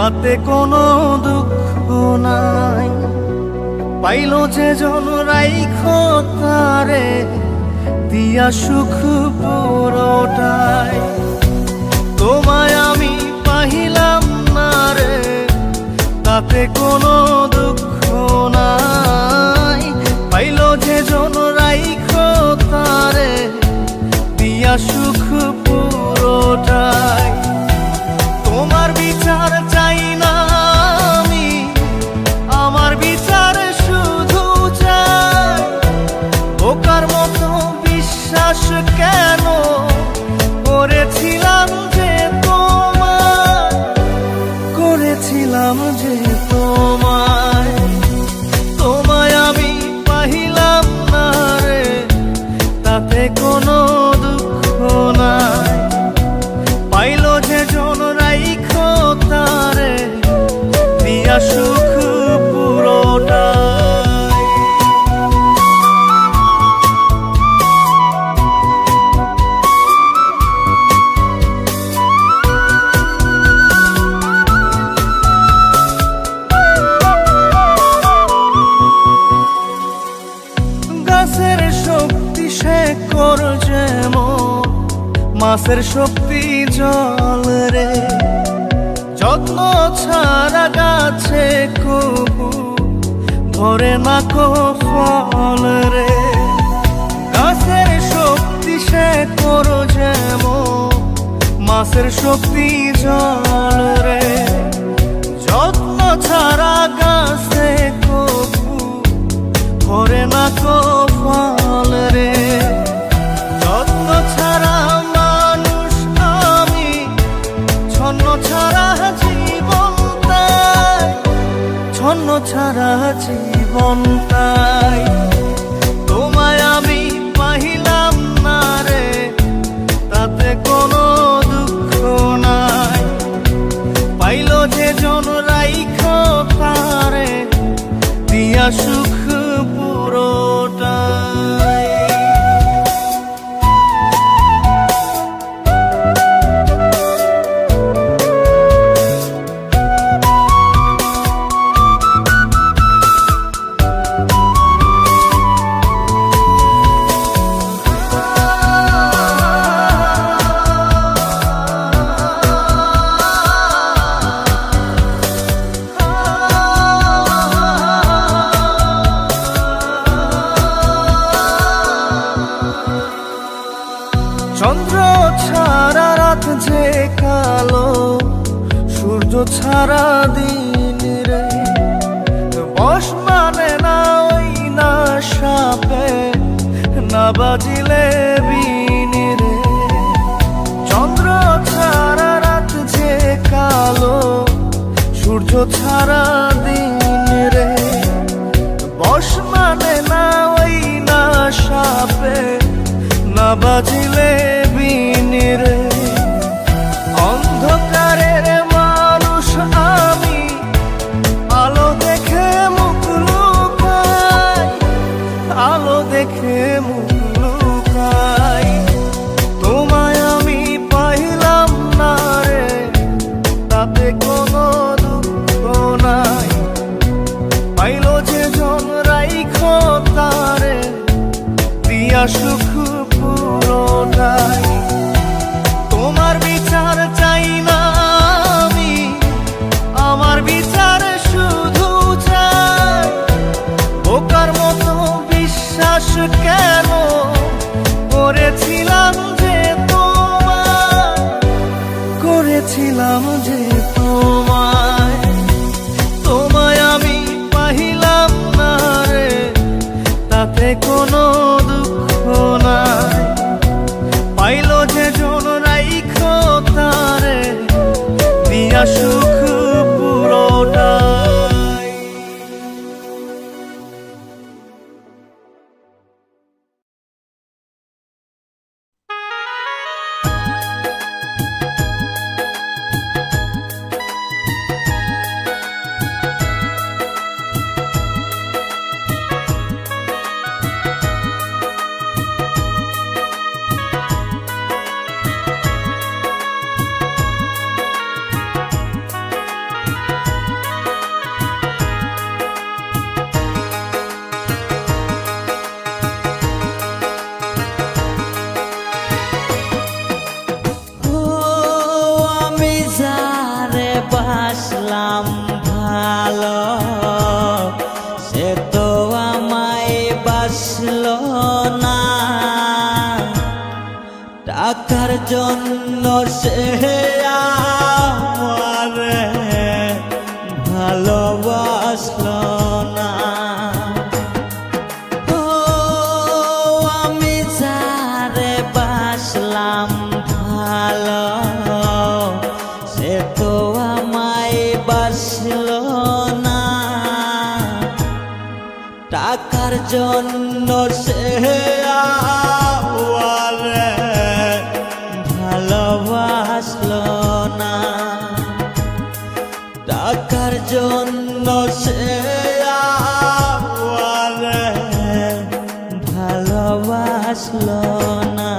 তাতে কোনো দুঃখ নাই। পাইল যে জন রাইখো তারে দিয়া সুখ পুরোটাই। তোমায় আমি পাহিলাম না রে, তাতে কোনো দুঃখ নাই। পাইল যে জন রাইখো তারে দিয়া সুখ পুরোটাই। তোমার বিচার চাই না আমি, আমার বিচার শুধু চাই। বোকার মতো বিশ্বাস কেন করেছিলাম যে তোমায়, করেছিলাম যে তোমায়। তোমায় আমি পাহিলাম না রে, তাতে কোনো দুঃখ নাই। পাইল যে জন রাইখো তারে দিয়া সুখ পুরোটাই। গাছের শক্তি শেকড় যেমন, মাছের শক্তি জল রে। যত্ন ছাড়া গাছে কবু ধরে না কো ফল রে। গাছের শক্তি শেকড় যেমন, মাছের শক্তি জল রে। যত্ন ছাড়া গাছে কবু ধরে না কো ফল রে। যত্ন ছাড়া মানুষ আমি, ছন্ন ছাড়া জীবন তাই, ছন্ন ছাড়া জীবন তাই। তোমায় আমি পাহিলাম না রে, তাতে কোনো দুঃখ নাই। পাইল যে জন রাইখো তারে দিয়া সুখ পুরোটাই। চন্দ্র ছাড়া রাত যে কালো, সূর্য ছাড়া দিন রে। বশ মানে না ওই না সাপে, না বাজিলে বিন রে। চন্দ্র ছাড়া রাত যে কালো, সূর্য ছাড়া দিন রে। বশ মানে না ওই না সাপে, না বাজিলে বিন রে। অন্ধকারের মানুষ আমি, আলো দেখে মুখ লুকাই, আলো দেখে মুখ লুকাই। তোমায় আমি পাইলাম না রে, তাতে কোনো দুঃখ নাই। পাইল যে জন রাইখো তারে দিয়া সুখ পুরোটাই। তোমার বিচার চাই না আমি, আমার বিচার শুধু চাই। বোকার মতো বিশ্বাস কেন করেছিলাম যে তোমায়, করেছিলাম যে তোমায়। তোমায় আমি পাহিলাম না রে, তাতে কোনো দুঃখ নাই। পাইল যে জন রাইখো তারে দিয়া সুখ পুরোটাই। টাকার জন্য সে আমারে ভালোবাসলো না। ও আমি যারে বাসলাম ভালো, সে তো আমায় বাসলো না। টাকার জন্য সে আমারে ভালোবাসলো না। টাকার জন্য সে আমারে ভালোবাসলো না।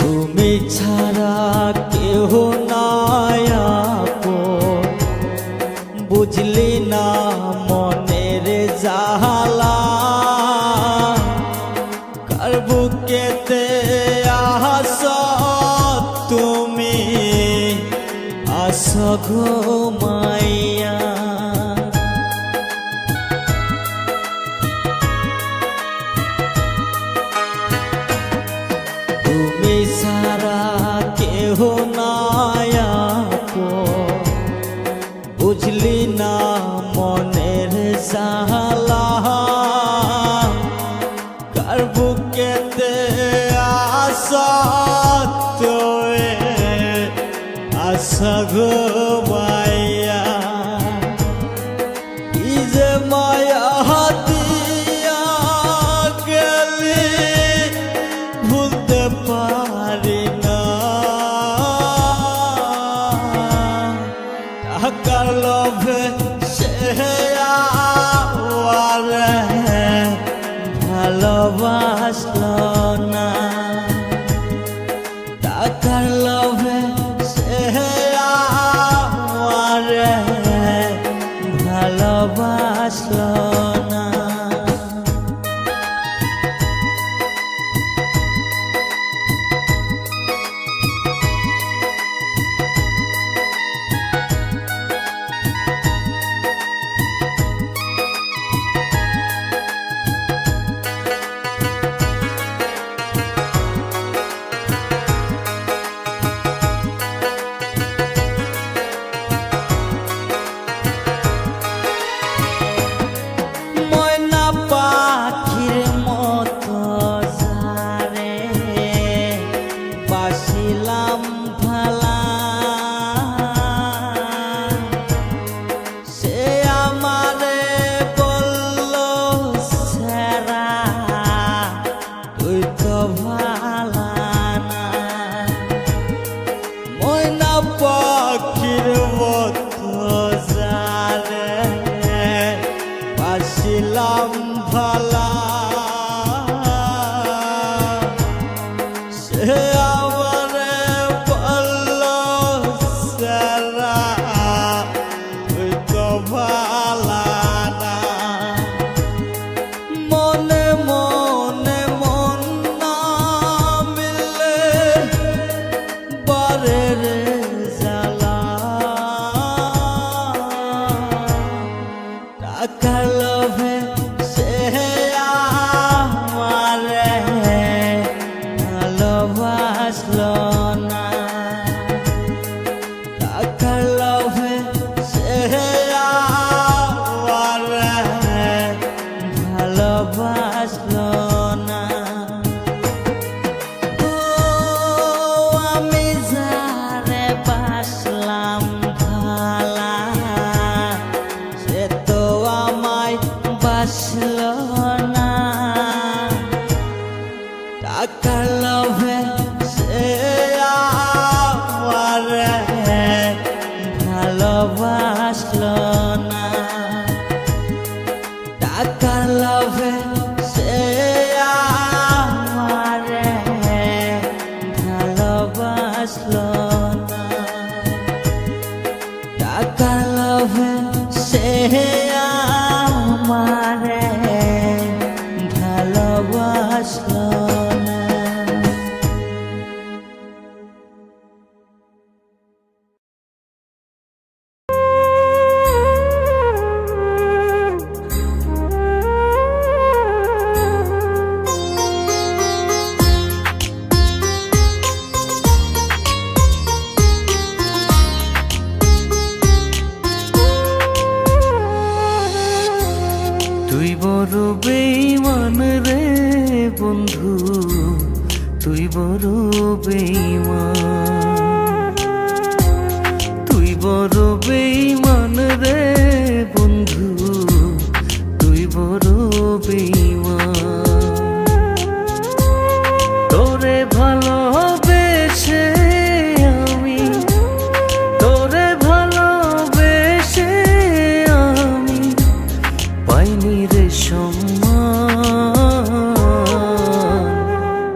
তুমি ছাড়া কেহ নাই আপন, বুঝলি না মনের জালা। কার বুকেতে আস তুমি আস ঘুমাইয়া। তুমি সারা কেহ নাই আপন, বুঝলি না মনের জালা। কার বুকেতে আশা তোয়ে আশা ঘুমাইয়া। কি যে মায়া দিয়া গেলি ভুলতে পারি না। টাকার লোভে সে আমারে ভালোবাসলো না। টাকার লোভে সে আমারে ভালোবাসলো না। পাখির মতো জানে বাসিলাম ভালা। সে আমারে বলল সারা তুই তো ভালা না। মনে মনে মন না মিলে বারে রে টাকার লোভে সে আমারে ভালোবাসলো না। টাকার লোভে সে আমারে ভালোবাসলো না। ও আমি যারে বাসলাম ভালা সে তো আমায় বাসলো না। টাকার লোভে সে আমারে ভালোবাসলো না। টাকার লোভে সে বাসলো না। তুই বড় বেঈমান রে বন্ধু, তুই বড় বেঈমান, তুই বড় বেঈমান রে বন্ধু, তুই বড় বেঈমান। তোরে ভালোবেসে আমি, তোরে ভালোবেসে আমি পাইনি রে সম্মান।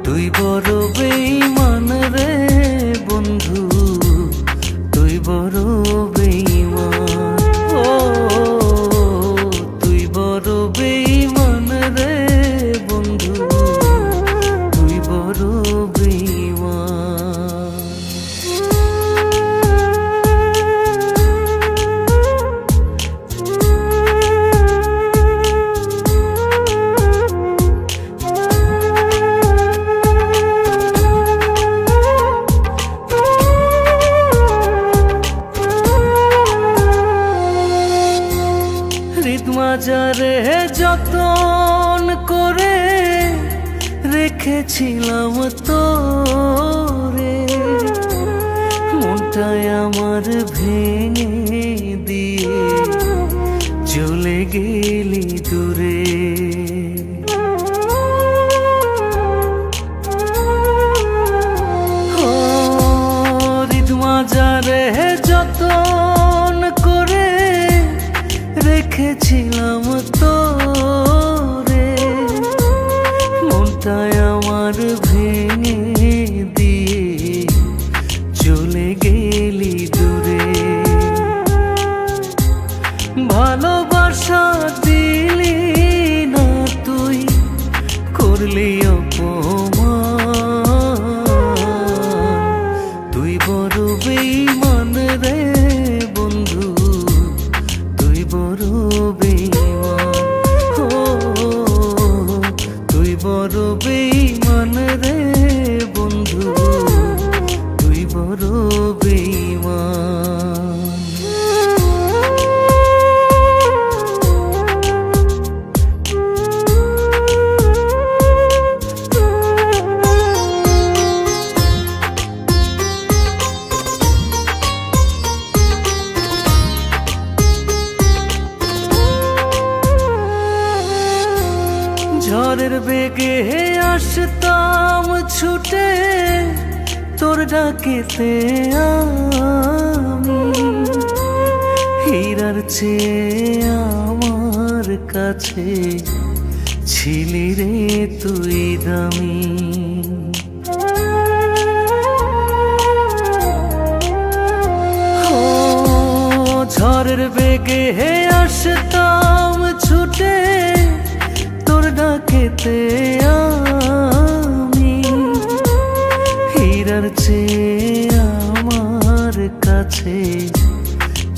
তুই বড় বেঈমান রে বন্ধু, তুই বড় বেঈমান। ও তুই বড় বেঈমান রে বন্ধু, তুই বড় বেঈমান। মাজারে যতন করে রেখেছিলাম তোরে, মনটায় আমার ভেঙে দিয়ে চলে গেলি দূরে। ও হৃদ মাজারে যতন করে রেখেছিলাম তোরে, মনটায় আমার ভেঙে দিয়ে চলে গেলি দূরে। ভালোবাসা দিলি না তুই, করলি অপমান। তুই বড় বেঈমান রে বন্ধু, তুই বড় বেঈমান। ও তুই বড় বেঈমান রে বন্ধু, তুই বড় বেঈমান। ঝড়ের বেগে আসতাম ছুটে তোর ডাকেতে আমি, হীরার চেয়ে আমার কাছে ছিলি রে তুই দামি। ও ঝড়ের বেগে আসতাম ছুটে তোর ডাকেতে আমি, হীরার চেয়ে আমার কাছে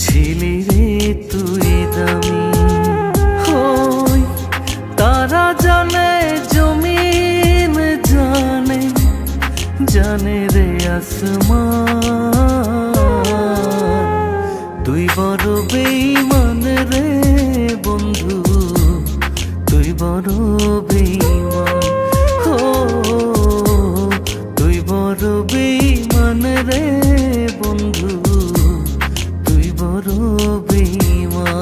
ছিলি রে তুই দামি। ওই তারা জানে জমিন জানে, জানে রে আসমান। তুই বড় বেঈমান রে বন্ধু, তুই বড় বেঈমান। ও তুই বড় বেঈমান রে বন্ধু, তুই বড় বেঈমান।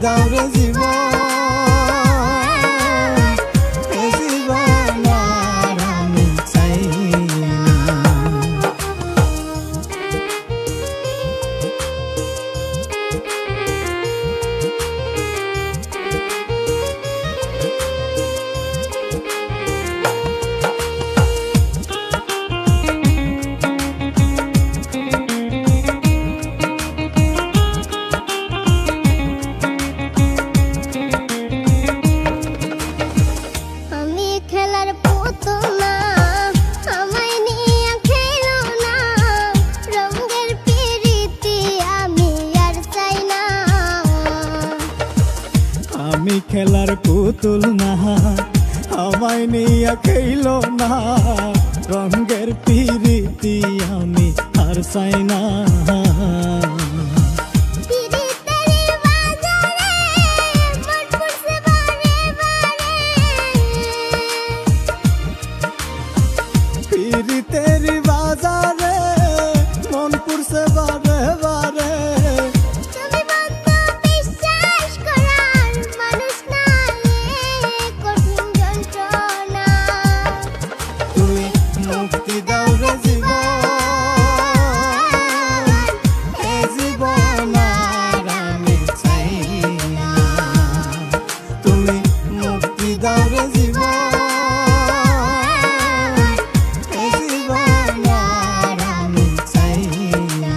দাও রে জীবন, এ জীবন আর আমি চাই না। আমি খেলার পুতুল না, আমায় নিয়ে খেলো না, রঙের পিরিতি আমি আর চাই না। আমি খেলার পুতুল না, আমায় নিয়ে খেলো না, রঙের পিরিতি আমি আর চাই না। পিরিতের বাজারে মন পড়ছে বারে বারে, পিরিতের বাজারে মন পড়ছে বারে বারে, তুমি বন্ধু বিশ্বাস করার মানুষ না, এ কঠিন যন্ত্রণা। তুমি মুক্তি দাও রে জীবন, এ জীবন আর আমি চাই না। তুমি মুক্তি দাও রে জীবন, এ জীবন আর আমি চাই না।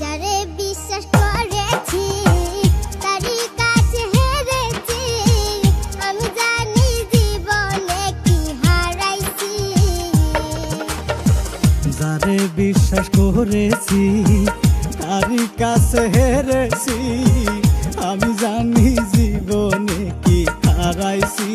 যারে বিশ্বাস করেছি তারই কাছে হেরেছি, আমি জানি জীবনে কি হারাইছি। যারে বিশ্বাস করেছি তারই কাছে হেরেছি, আমি জানি জীবনে কি হারাইছি।